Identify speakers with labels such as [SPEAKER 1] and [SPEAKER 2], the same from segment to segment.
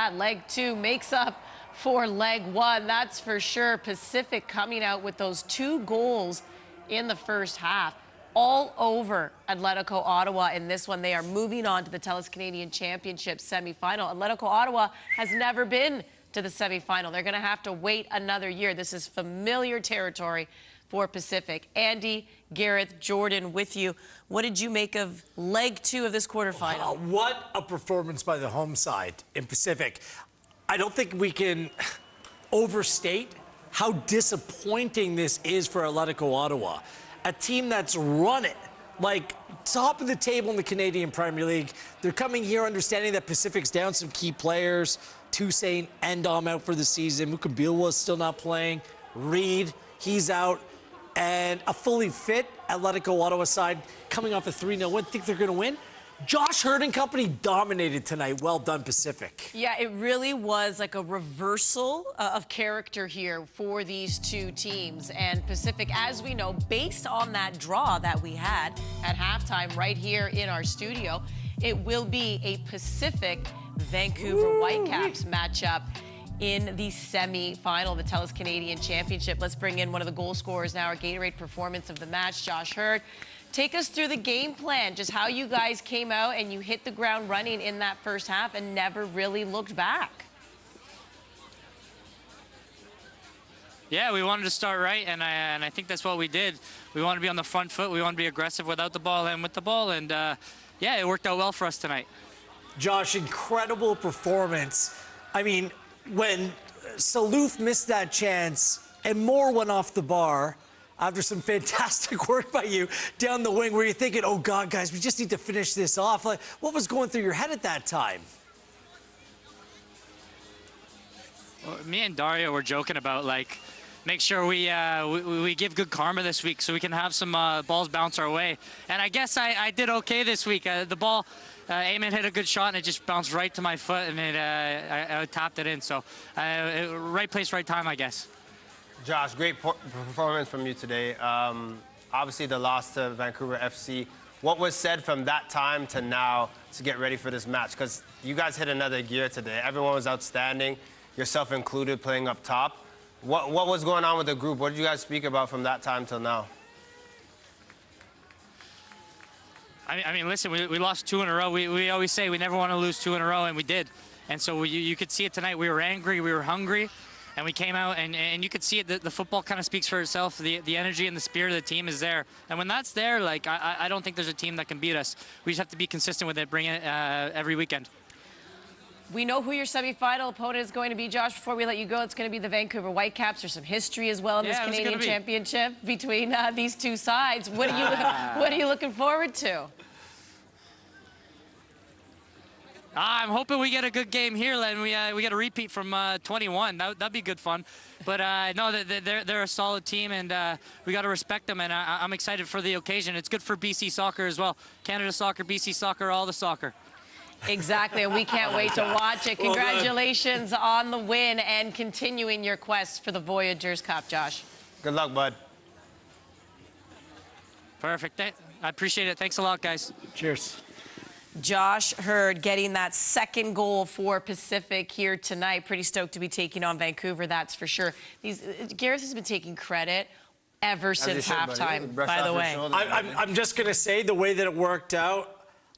[SPEAKER 1] that. Leg 2 makes up for leg 1, that's for sure. Pacific coming out with those 2 goals in the first half. All over Atlético Ottawa in this one. They are moving on to the TELUS Canadian Championship semifinal. Atlético Ottawa has never been to the semifinal. They're going to have to wait another year. This is familiar territory for Pacific. Andy, Gareth, Jordan with you. What did you make of leg 2 of this quarterfinal?
[SPEAKER 2] What a performance by the home side in Pacific. I don't think we can overstate how disappointing this is for Atlético Ottawa. A team that's run it, like top of the table in the Canadian Premier League. They're coming here understanding that Pacific's down some key players. Toussaint and Dom out for the season. Mukabilwa is still not playing. Reed, he's out. And a fully fit Atlético Ottawa side coming off a 3-0 win. Think they're going to win? Josh Hurd and company dominated tonight. Well done, Pacific.
[SPEAKER 1] Yeah, it really was like a reversal of character here for these two teams. And Pacific, as we know, based on that draw that we had at halftime right here in our studio, it will be a Pacific Vancouver Whitecaps matchup in the semi-final, the TELUS Canadian Championship. Let's bring in one of the goal scorers now, our Gatorade performance of the match, Josh Hurd. Take us through the game plan, just how you guys came out and you hit the ground running in that first half and never really looked back.
[SPEAKER 3] Yeah, we wanted to start right, and I think that's what we did. We want to be on the front foot. We want to be aggressive without the ball and with the ball, and yeah, it worked out well for us tonight.
[SPEAKER 2] Josh, incredible performance. I mean, when Saloof missed that chance and Moore went off the bar after some fantastic work by you down the wing, where you're thinking, oh God, guys, we just need to finish this off. Like, what was going through your head at that time?
[SPEAKER 3] Well, me and Dario were joking about, like, make sure we give good karma this week so we can have some balls bounce our way. And I guess I did okay this week. The ball, Eamon hit a good shot and it just bounced right to my foot, and I tapped it in. So right place, right time, I guess.
[SPEAKER 4] Josh, great performance from you today. Obviously the loss to Vancouver FC. What was said from that time to now to get ready for this match? Because you guys hit another gear today. Everyone was outstanding, yourself included, playing up top. What was going on with the group? What did you guys speak about from that time till now?
[SPEAKER 3] I mean, listen, we lost 2 in a row. We always say we never want to lose 2 in a row, and we did. And so you could see it tonight. We were angry, we were hungry, and we came out, and you could see it. The football kind of speaks for itself. The energy and the spirit of the team is there. And when that's there, like, I don't think there's a team that can beat us. We just have to be consistent with it, bring it every weekend.
[SPEAKER 1] We know who your semifinal opponent is going to be, Josh. Before we let you go, it's going to be the Vancouver Whitecaps. There's some history as well in this Canadian Championship between these two sides. What are you looking forward to?
[SPEAKER 3] I'm hoping we get a good game here, and we get a repeat from 21. That'd be good fun. But no, they're a solid team, and we got to respect them. And I'm excited for the occasion. It's good for BC soccer as well. Canada soccer, BC soccer, all the soccer.
[SPEAKER 1] Exactly, and we can't wait to watch it. Congratulations on the win and continuing your quest for the Voyageurs Cup, Josh.
[SPEAKER 4] Good luck, bud.
[SPEAKER 3] Perfect. I appreciate it. Thanks a lot, guys.
[SPEAKER 2] Cheers.
[SPEAKER 1] Josh Hurd getting that second goal for Pacific here tonight. Pretty stoked to be taking on Vancouver, that's for sure. Gareth has been taking credit ever since halftime, by the way.
[SPEAKER 2] I'm just going to say, the way that it worked out,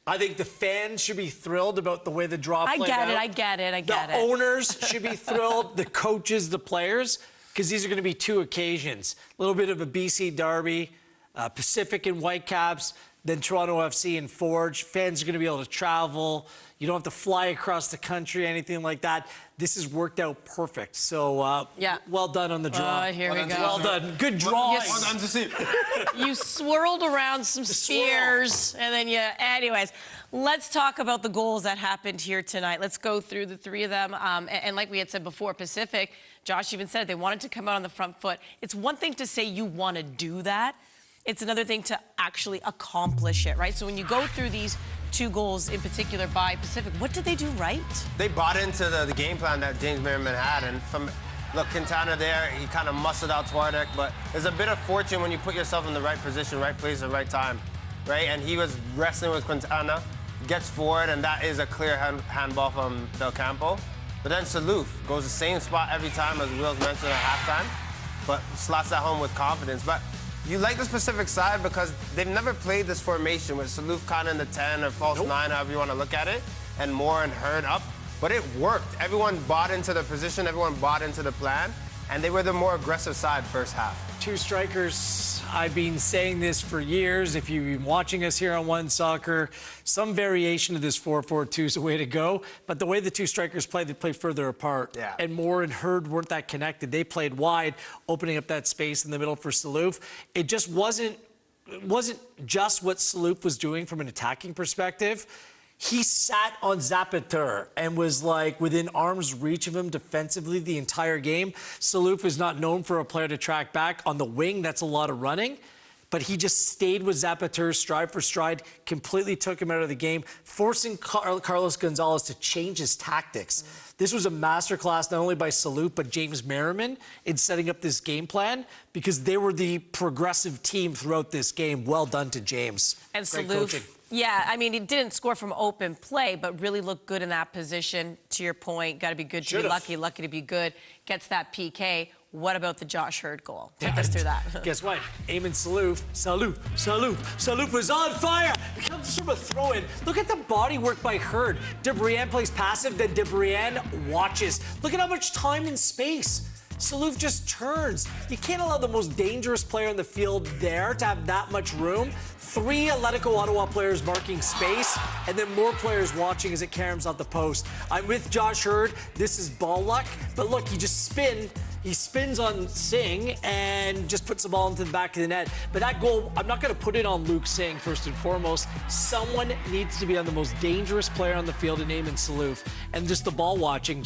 [SPEAKER 2] I think the fans should be thrilled about the way the draw played out.
[SPEAKER 1] I get it.
[SPEAKER 2] The owners should be thrilled, the coaches, the players, because these are going to be 2 occasions. A little bit of a BC derby, Pacific and Whitecaps, then Toronto FC and Forge. Fans are going to be able to travel. You don't have to fly across the country, anything like that. This has worked out perfect. So,
[SPEAKER 1] yeah.
[SPEAKER 2] Well done on the draw.
[SPEAKER 1] Here we go.
[SPEAKER 2] Well done. Good drawing.
[SPEAKER 4] Well done to see.
[SPEAKER 1] You swirled around some spears, and then anyways, let's talk about the goals that happened here tonight. Let's go through the 3 of them. And like we had said before, Pacific, Josh even said it, they wanted to come out on the front foot. It's one thing to say you want to do that. It's another thing to actually accomplish it, right? So when you go through these 2 goals in particular by Pacific, what did they do right?
[SPEAKER 4] They bought into the game plan that James Merriman had, and look, Quintana there, he kind of muscled out Twardek, but there's a bit of fortune when you put yourself in the right position, right place at the right time, right? And he was wrestling with Quintana, gets forward, and that is a clear handball from Del Campo. But then Saluf goes the same spot every time, as Will's mentioned at halftime, but slots that home with confidence. But you like the Pacific side because they've never played this formation with Saluf kind of in the 10 or false 9, however you want to look at it, and Moore and Hurd up. But it worked. Everyone bought into the position, everyone bought into the plan, and they were the more aggressive side first half.
[SPEAKER 2] Two strikers. I've been saying this for years. If you've been watching us here on One Soccer, some variation of this 4-4-2 is the way to go. But the way the two strikers play, they play further apart.
[SPEAKER 4] Yeah.
[SPEAKER 2] And Moore and Hurd weren't that connected. They played wide, opening up that space in the middle for Saluf. It just wasn't just what Saluf was doing from an attacking perspective. He sat on Zapater and was like within arm's reach of him defensively the entire game. Saluf is not known for a player to track back. On the wing, that's a lot of running. But he just stayed with Zapater stride for stride, completely took him out of the game, forcing Carlos Gonzalez to change his tactics. This was a masterclass not only by Saluf, but James Merriman in setting up this game plan because they were the progressive team throughout this game. Well done to James.
[SPEAKER 1] And
[SPEAKER 2] Great
[SPEAKER 1] Saluf,
[SPEAKER 2] coaching.
[SPEAKER 1] yeah, I mean, he didn't score from open play, but really looked good in that position. To your point, got to be good to be lucky, lucky to be good. Gets that PK. What about the Josh Hurd goal? Take us through that.
[SPEAKER 2] Guess what? Eamon Saluf was on fire. It comes from a throw-in. Look at the body work by Hurd. DeBrienne plays passive, then DeBrienne watches. Look at how much time and space. Saluf just turns. You can't allow the most dangerous player on the field there to have that much room. 3 Atlético Ottawa players marking space, and then more players watching as it caroms out the post. I'm with Josh Hurd. This is ball luck, but look, he spins on Singh and just puts the ball into the back of the net. But that goal, I'm not going to put it on Luke Singh first and foremost. Someone needs to be on the most dangerous player on the field in Eamon Saluf. And just the ball watching,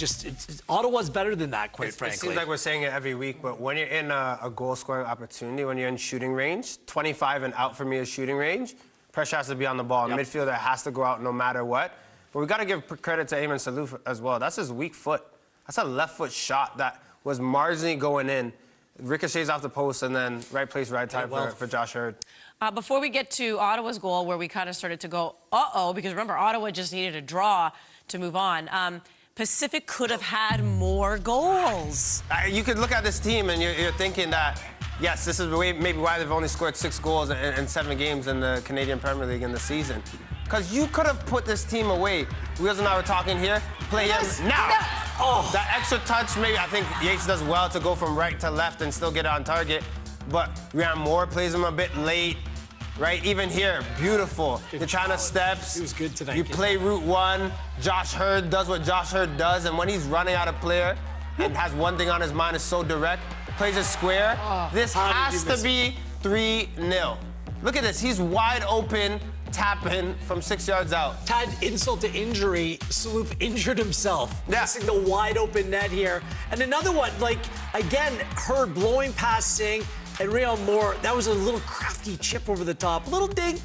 [SPEAKER 2] Ottawa's better than that, quite frankly.
[SPEAKER 4] It seems like we're saying it every week, but when you're in a goal-scoring opportunity, when you're in shooting range, 25 and out for me is shooting range, pressure has to be on the ball. Yep. Midfielder has to go out no matter what. But we got to give credit to Eamon Saluf as well. That's his weak foot. That's a left foot shot that was marginally going in, ricochets off the post, and then right place, right time for Josh Hurd.
[SPEAKER 1] Before we get to Ottawa's goal, where we kind of started to go, uh-oh, because remember, Ottawa just needed a draw to move on. Pacific could have had more goals.
[SPEAKER 4] You could look at this team, and you're thinking that, yes, this is maybe why they've only scored 6 goals in 7 games in the Canadian Premier League in the season. Because you could have put this team away. Wheels and I were talking here. Play him now. No. Oh, that extra touch, maybe I think Yates does well to go from right to left and still get on target. But Ryan Moore plays him a bit late, right? Even here, beautiful. You're trying to steps.
[SPEAKER 2] He was good tonight.
[SPEAKER 4] You play route 1. Josh Hurd does what Josh Hurd does, and when he's running out of player and has one thing on his mind, is so direct, plays a square. This has to be 3-0. Look at this. He's wide open. Tap-in from 6 yards out.
[SPEAKER 2] Tad, insult to injury, Saluf injured himself. Missing the wide open net here. And another one, again, Hurd blowing past Singh and Ryan Moore. That was a little crafty chip over the top. A little ding.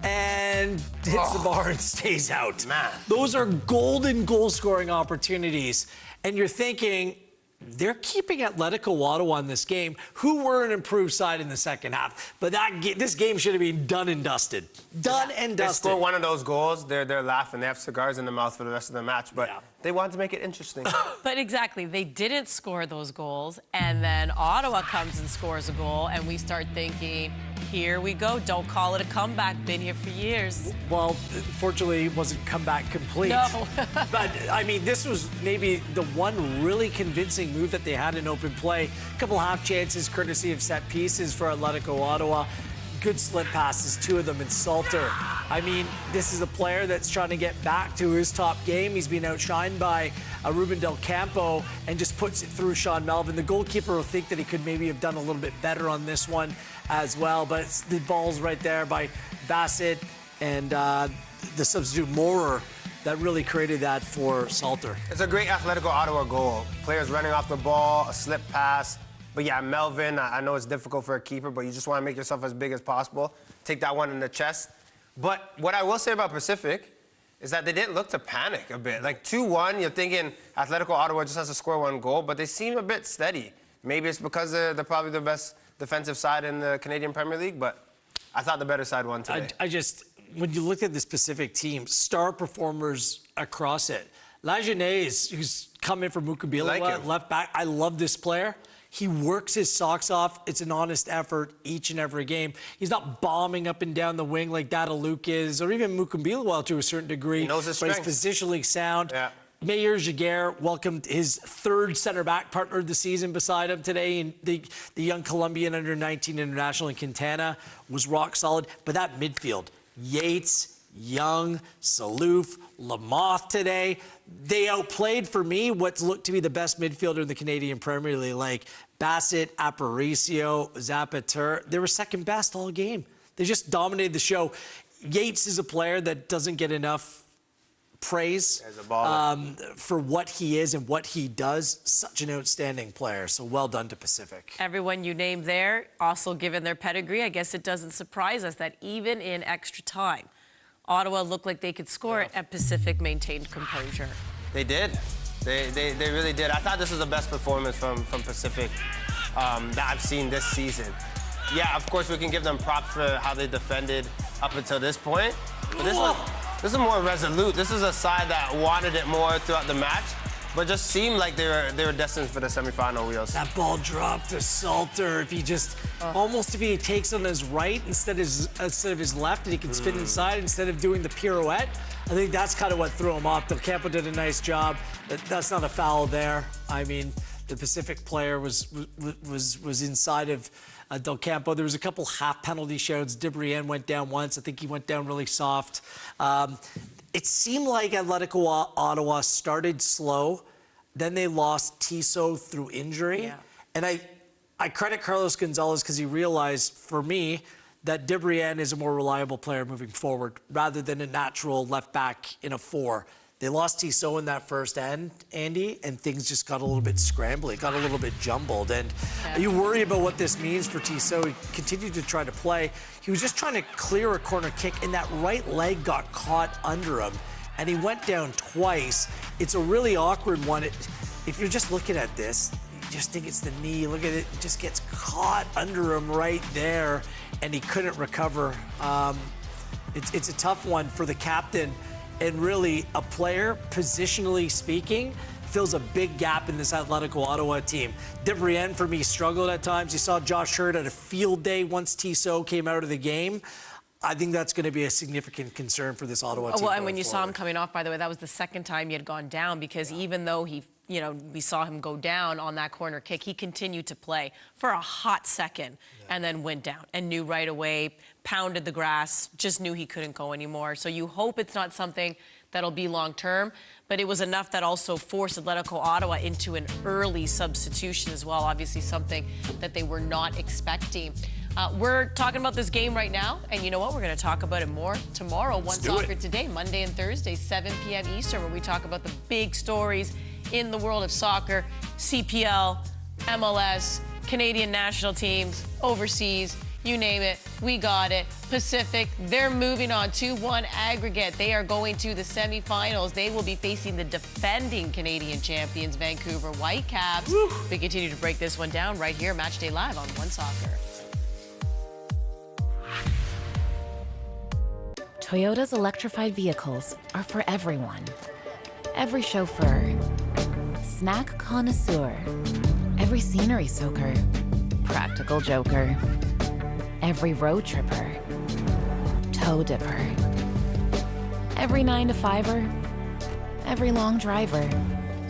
[SPEAKER 2] And hits the bar and stays out.
[SPEAKER 4] Man.
[SPEAKER 2] Those are golden goal-scoring opportunities. And you're thinking, they're keeping Atlético Ottawa in this game, who were an improved side in the second half. But this game should have been done and dusted. Done and dusted.
[SPEAKER 4] They score one of those goals, they're laughing. They have cigars in the mouth for the rest of the match. But they wanted to make it interesting.
[SPEAKER 1] But exactly, they didn't score those goals. And then Ottawa comes and scores a goal. And we start thinking, here we go. Don't call it a comeback. Been here for years.
[SPEAKER 2] Well, fortunately, it wasn't comeback complete.
[SPEAKER 1] No.
[SPEAKER 2] But, I mean, this was maybe the one really convincing move that they had in open play. A couple half chances, courtesy of set pieces for Atlético Ottawa. Good slip passes, 2 of them in Salter. I mean, this is a player that's trying to get back to his top game. He's been outshined by Ruben Del Campo and just puts it through Sean Melvin. The goalkeeper will think that he could maybe have done a little bit better on this one as well, but the ball's right there by Bassett and the substitute Moorer that really created that for Salter.
[SPEAKER 4] It's a great Atlético Ottawa goal. Players running off the ball, a slip pass. But yeah, Melvin, I know it's difficult for a keeper, but you just want to make yourself as big as possible. Take that one in the chest. But what I will say about Pacific is that they didn't look to panic a bit. Like 2-1, you're thinking Atlético Ottawa just has to score 1 goal, but they seem a bit steady. Maybe it's because they're probably the best defensive side in the Canadian Premier League, but I thought the better side won today.
[SPEAKER 2] When you look at the Pacific team, star performers across it. Lajeunesse, who's come in for Mukabilawa,
[SPEAKER 4] Like him.
[SPEAKER 2] left back. I love this player. He works his socks off. It's an honest effort each and every game. He's not bombing up and down the wing like Luke is, or even Mukabilawa to a certain degree.
[SPEAKER 4] He knows his
[SPEAKER 2] but
[SPEAKER 4] strengths.
[SPEAKER 2] he's positionally sound.
[SPEAKER 4] Yeah.
[SPEAKER 2] Mayor Jaguar welcomed his third center-back partner of the season beside him today, and the young Colombian under-19 international in Quintana was rock solid. But that midfield, Yates, Young, Salouf, Lamoth today, they outplayed, for me, what's looked to be the best midfielder in the Canadian Premier League, like Bassett, Aparicio, Zapater. They were second best all game. They just dominated the show. Yates is a player that doesn't get enough praise
[SPEAKER 4] As a baller.
[SPEAKER 2] for what he is and what he does. Such an outstanding player. So well done to Pacific.
[SPEAKER 1] Everyone you named there, also given their pedigree, I guess it doesn't surprise us that even in extra time, Ottawa looked like they could score it, and Pacific maintained composure.
[SPEAKER 4] They did. They really did. I thought this was the best performance from Pacific that I've seen this season. Yeah, of course, we can give them props for how they defended up until this point. But this is more resolute. This is a side that wanted it more throughout the match, but just seemed like they were destined for the semifinal wheels.
[SPEAKER 2] That ball dropped to Salter. If he just almost if he takes on his right instead of his left, and he can spin inside instead of doing the pirouette. I think that's kind of what threw him off. Del Campo did a nice job. That's not a foul there. I mean, the Pacific player was inside of Del Campo. There was a couple half penalty shouts. Debrienne went down once. I think he went down really soft. It seemed like Atlético Ottawa started slow. Then they lost Tissot through injury.
[SPEAKER 1] Yeah.
[SPEAKER 2] And I credit Carlos Gonzalez because he realized, for me, that Debrienne is a more reliable player moving forward rather than a natural left back in a 4. They lost Tissot in that first end, Andy, and things just got a little bit scrambly, got a little bit jumbled. And you worry about what this means for Tissot. He continued to try to play. He was just trying to clear a corner kick, and that right leg got caught under him, and he went down twice. It's a really awkward one. If you're just looking at this, you just think it's the knee. Look at it. It just gets caught under him right there, and he couldn't recover. It's a tough one for the captain. And really, a player, positionally speaking, fills a big gap in this Atlético Ottawa team. Debrienne, for me, struggled at times. You saw Josh Hurd at a field day once Tissot came out of the game. I think that's going to be a significant concern for this Ottawa team.
[SPEAKER 1] Well, and when you saw him coming off, by the way, that was the second time he had gone down, because even though we saw him go down on that corner kick, he continued to play for a hot second and then went down and knew right away, pounded the grass, just knew he couldn't go anymore. So you hope it's not something that'll be long term, but it was enough that also forced Atlético Ottawa into an early substitution as well, obviously something that they were not expecting. We're talking about this game right now, and you know what? We're going to talk about it more tomorrow. One Soccer Today, Monday and Thursday, 7 p.m. Eastern, where we talk about the big stories in the world of soccer, CPL, MLS, Canadian national teams, overseas, you name it, we got it. Pacific, they're moving on 2-1 aggregate. They are going to the semifinals. They will be facing the defending Canadian champions, Vancouver Whitecaps. Woo. We continue to break this one down right here, Matchday Live on One Soccer.
[SPEAKER 5] Toyota's electrified vehicles are for everyone. Every chauffeur, snack connoisseur, every scenery soaker, practical joker, every road tripper, toe dipper, every 9-to-5er, every long driver.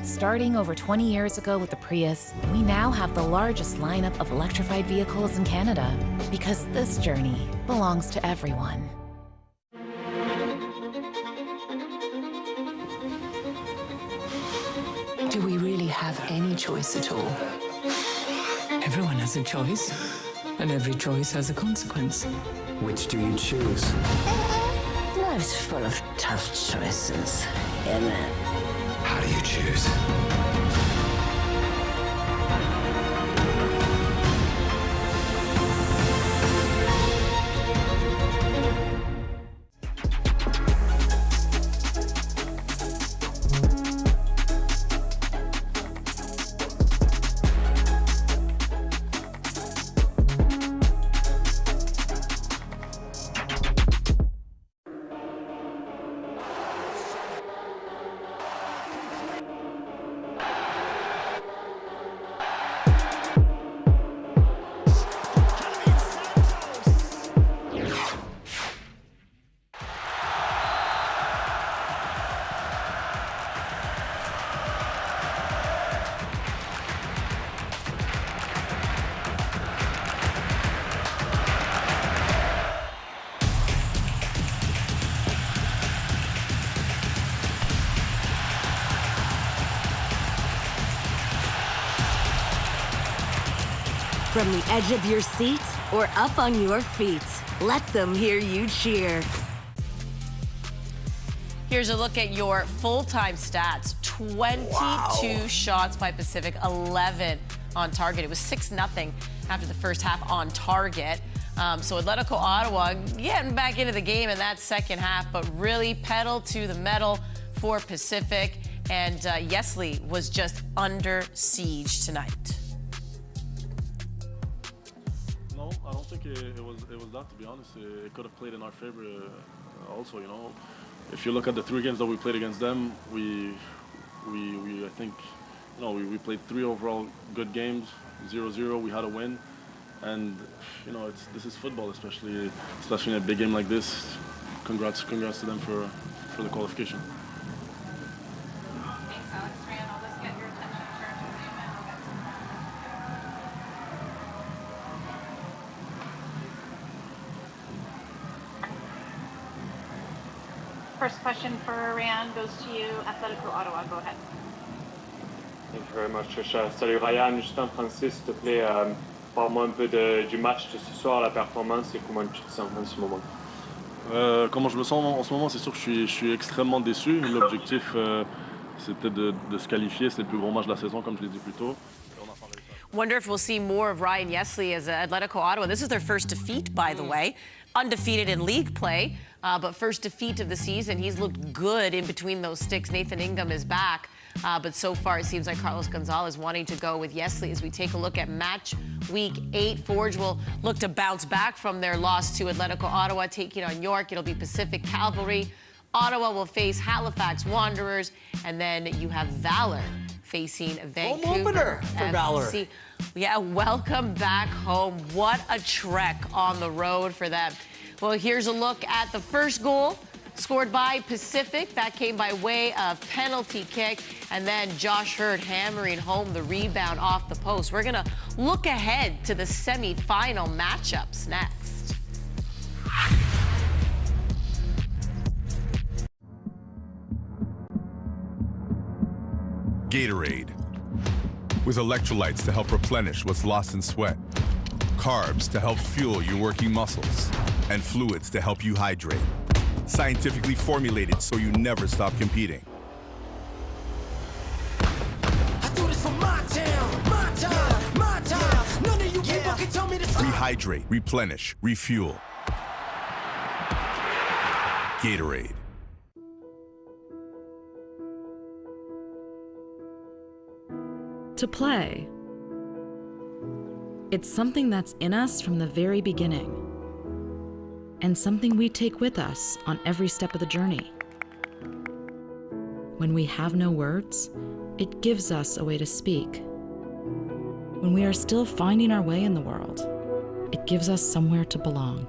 [SPEAKER 5] Starting over 20 years ago with the Prius, we now have the largest lineup of electrified vehicles in Canada, because this journey belongs to everyone.
[SPEAKER 6] Do we really have any choice at all? Everyone has a choice, and every choice has a consequence.
[SPEAKER 7] Which do you choose?
[SPEAKER 8] Life's full of tough choices, isn't it?
[SPEAKER 7] How do you choose?
[SPEAKER 9] From the edge of your seat or up on your feet, let them hear you cheer.
[SPEAKER 1] Here's a look at your full-time stats. 22 shots by Pacific, 11 on target. It was 6-0 after the first half on target. So Atlético Ottawa getting back into the game in that second half, but really pedal to the metal for Pacific. And Yesley was just under siege tonight.
[SPEAKER 10] No, I don't think it was that, to be honest. It could have played in our favor also, you know. If you look at the 3 games that we played against them, I think, you know, we played 3 overall good games, 0-0, we had a win. And, you know, this is football, especially in a big game like this. Congrats to them for the qualification.
[SPEAKER 1] Thanks, Alex. Fran, I'll just get your attention in terms of the event. I'll get some
[SPEAKER 11] First question for Ryan goes to you, Atlético Ottawa. Go ahead.
[SPEAKER 12] Thank you very much, Trisha. Salut Ryan, Justin, Francis, s'il te plaît, parle-moi un peu du match de ce soir, la performance et comment tu te sens en ce moment.
[SPEAKER 10] Comment je me sens en ce moment, c'est sûr que je suis extrêmement déçu. L'objectif, c'était de se qualifier. C'est le plus gros match de la saison, comme je l'ai dit plus tôt.
[SPEAKER 1] Wonder if we'll see more of Ryan Yesley as Atlético Ottawa. This is their first defeat, by the way. Undefeated in league play, but first defeat of the season. He's looked good in between those sticks. Nathan Ingham is back, but so far it seems like Carlos Gonzalez wanting to go with Yesley. As we take a look at match week 8, Forge will look to bounce back from their loss to Atlético Ottawa, taking on York. It'll be Pacific Cavalry. Ottawa will face Halifax Wanderers, and then you have Valor facing Vancouver.
[SPEAKER 2] Home opener for Valor.
[SPEAKER 1] Yeah, welcome back home. What a trek on the road for them. Well, here's a look at the first goal scored by Pacific. That came by way of penalty kick. And then Josh Hurd hammering home the rebound off the post. We're going to look ahead to the semi-final matchups next.
[SPEAKER 13] Gatorade, with electrolytes to help replenish what's lost in sweat, carbs to help fuel your working muscles, and fluids to help you hydrate. Scientifically formulated so you never stop competing.
[SPEAKER 14] I do this for my town, my time, my time. None of you people can tell me to stop.
[SPEAKER 13] Rehydrate, replenish, refuel. Gatorade.
[SPEAKER 15] To play. It's something that's in us from the very beginning, and something we take with us on every step of the journey. When we have no words, it gives us a way to speak. When we are still finding our way in the world, it gives us somewhere to belong.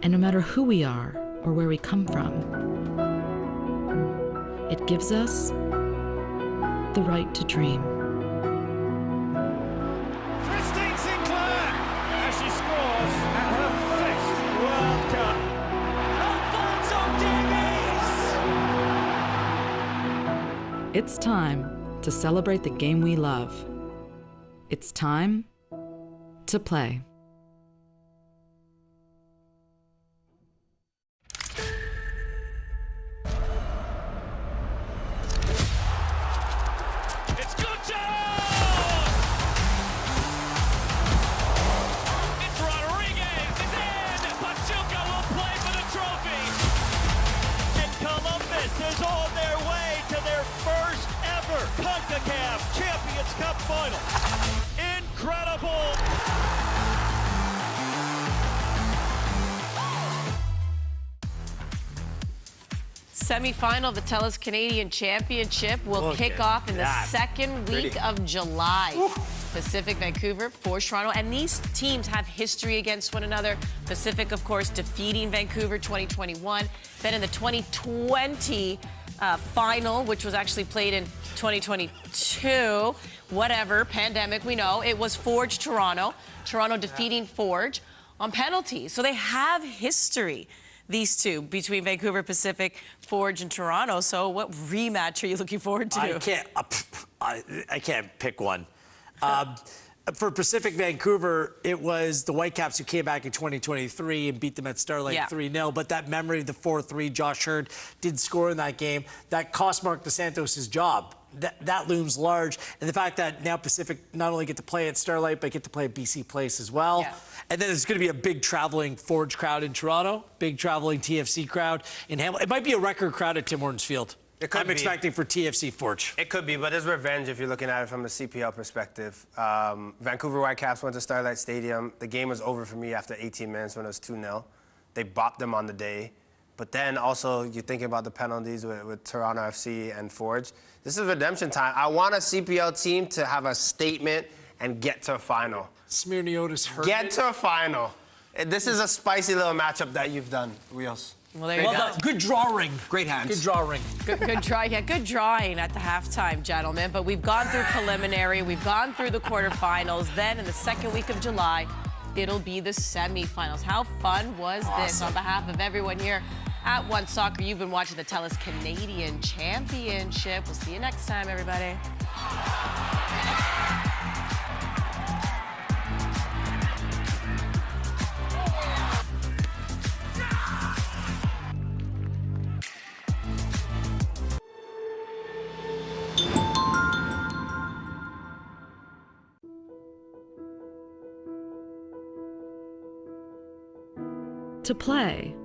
[SPEAKER 15] And no matter who we are or where we come from, it gives us the right to dream.
[SPEAKER 14] Christine Sinclair as she scores at her 5th World Cup. Alfonso Davies!
[SPEAKER 15] It's time to celebrate the game we love. It's time to play.
[SPEAKER 14] Champions Cup final. Incredible.
[SPEAKER 1] Semi-final of the TELUS Canadian Championship will kick off in the second week of July. Pacific, Vancouver, Forge, Toronto, and these teams have history against one another. Pacific, of course, defeating Vancouver 2021. Then in the 2020 final, which was actually played in 2022, whatever, pandemic, we know, it was Forge, Toronto. Toronto defeating Forge on penalties. So they have history, these two, between Vancouver, Pacific, Forge, and Toronto. So what rematch are you looking forward to?
[SPEAKER 2] I can't pick one. For Pacific Vancouver, it was the Whitecaps who came back in 2023 and beat them at Starlight 3-0. But that memory of the 4-3, Josh Hurd did score in that game. That cost Mark DeSantos his job. That looms large. And the fact that now Pacific not only get to play at Starlight, but get to play at BC Place as well. Yeah. And then it's going to be a big traveling Forge crowd in Toronto, big traveling TFC crowd in Hamilton. It might be a record crowd at Tim Hortons Field. I'm expecting for TFC Forge.
[SPEAKER 4] It could be, but it's revenge if you're looking at it from a CPL perspective. Vancouver Whitecaps went to Starlight Stadium. The game was over for me after 18 minutes when it was 2-0. They bopped them on the day. But then also, you're thinking about the penalties with Toronto FC and Forge. This is redemption time. I want a CPL team to have a statement and get to a final.
[SPEAKER 2] Smirniotis hurt.
[SPEAKER 4] Get to a final. This is a spicy little matchup that you've done, Rios.
[SPEAKER 1] Well, there you go.
[SPEAKER 2] Good drawing.
[SPEAKER 16] Great hands.
[SPEAKER 2] Good drawing.
[SPEAKER 1] Good drawing. Yeah, good drawing at the halftime, gentlemen. But we've gone through preliminary. We've gone through the quarterfinals. Then in the second week of July, it'll be the semifinals. How fun was this? On behalf of everyone here at One Soccer, you've been watching the TELUS Canadian Championship. We'll see you next time, everybody.
[SPEAKER 15] To play,